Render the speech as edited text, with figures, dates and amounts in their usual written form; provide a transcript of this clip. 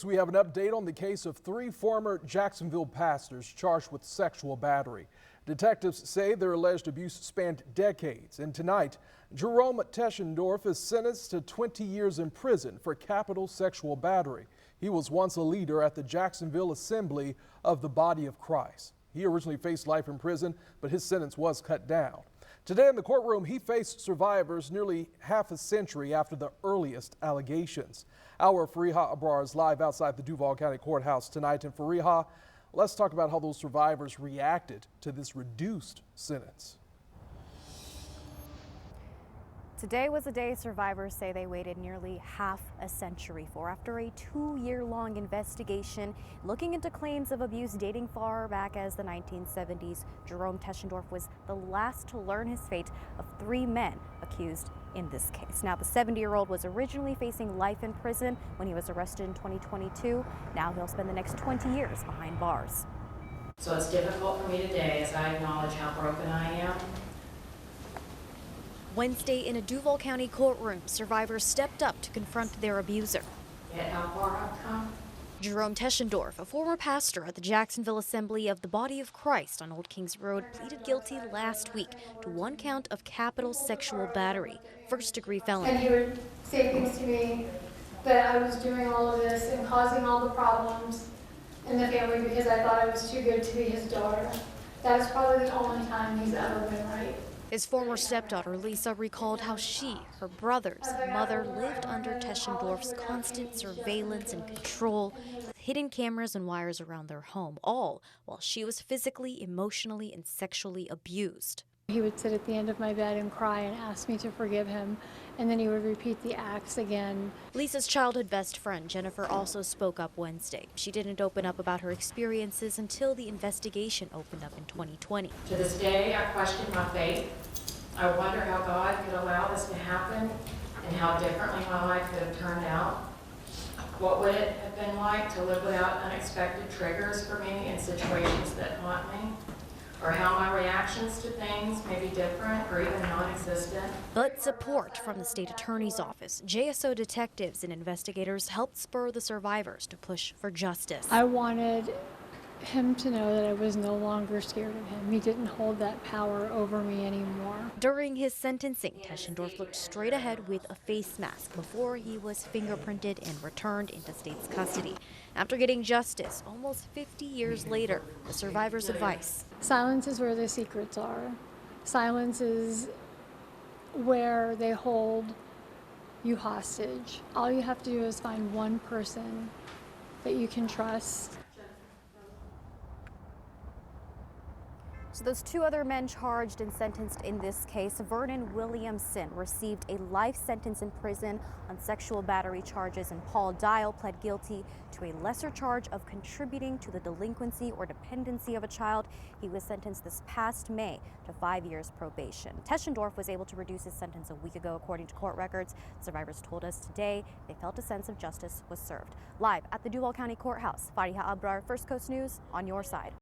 We have an update on the case of three former Jacksonville pastors charged with sexual battery. Detectives say their alleged abuse spanned decades, and tonight, Jerome Teschendorf is sentenced to 20 years in prison for capital sexual battery. He was once a leader at the Jacksonville Assembly of the Body of Christ. He originally faced life in prison, but his sentence was cut down. Today in the courtroom, he faced survivors nearly half a century after the earliest allegations. Our Fariha Abrar is live outside the Duval County Courthouse tonight. And Fariha, let's talk about how those survivors reacted to this reduced sentence. Today was a day survivors say they waited nearly half a century for after a 2-year-long investigation looking into claims of abuse dating far back as the 1970s. Jerome Teschendorf was the last to learn his fate of 3 men accused in this case. Now, the 70-year-old was originally facing life in prison when he was arrested in 2022. Now he'll spend the next 20 years behind bars. So it's difficult for me today as I acknowledge how broken I am. Wednesday, in a Duval County courtroom, survivors stepped up to confront their abuser. Yet how far I've come. Jerome Teschendorf, a former pastor at the Jacksonville Assembly of the Body of Christ on Old Kings Road, pleaded guilty last week to 1 count of capital sexual battery, first-degree felony. And he would say things to me that I was doing all of this and causing all the problems in the family because I thought I was too good to be his daughter. That is probably the only time he's ever been right. His former stepdaughter, Lisa, recalled how she, her brothers, and mother lived under Teschendorf's constant surveillance and control, with hidden cameras and wires around their home, all while she was physically, emotionally, and sexually abused. He would sit at the end of my bed and cry and ask me to forgive him, and then he would repeat the acts again. Lisa's childhood best friend, Jennifer, also spoke up Wednesday. She didn't open up about her experiences until the investigation opened up in 2020. To this day, I question my faith. I wonder how God could allow this to happen and how differently my life could have turned out. What would it have been like to live without unexpected triggers for me in situations that haunt me? Or how my reactions to things may be different or even non-existent. But support from the state attorney's office, JSO detectives and investigators helped spur the survivors to push for justice. I wanted him to know that I was no longer scared of him. He didn't hold that power over me anymore. During his sentencing, Teschendorf looked straight ahead with a face mask before he was fingerprinted and returned into state's custody. After getting justice almost 50 years later, the survivor's advice: Silence is where the secrets are. Silence is where they hold you hostage. All you have to do is find one person that you can trust. So those 2 other men charged and sentenced in this case, Vernon Williamson received a life sentence in prison on sexual battery charges, and Paul Dial pled guilty to a lesser charge of contributing to the delinquency or dependency of a child. He was sentenced this past May to 5 years probation. Teschendorf was able to reduce his sentence a week ago, according to court records. Survivors told us today they felt a sense of justice was served. Live at the Duval County Courthouse, Fariha Abrar, First Coast News, on your side.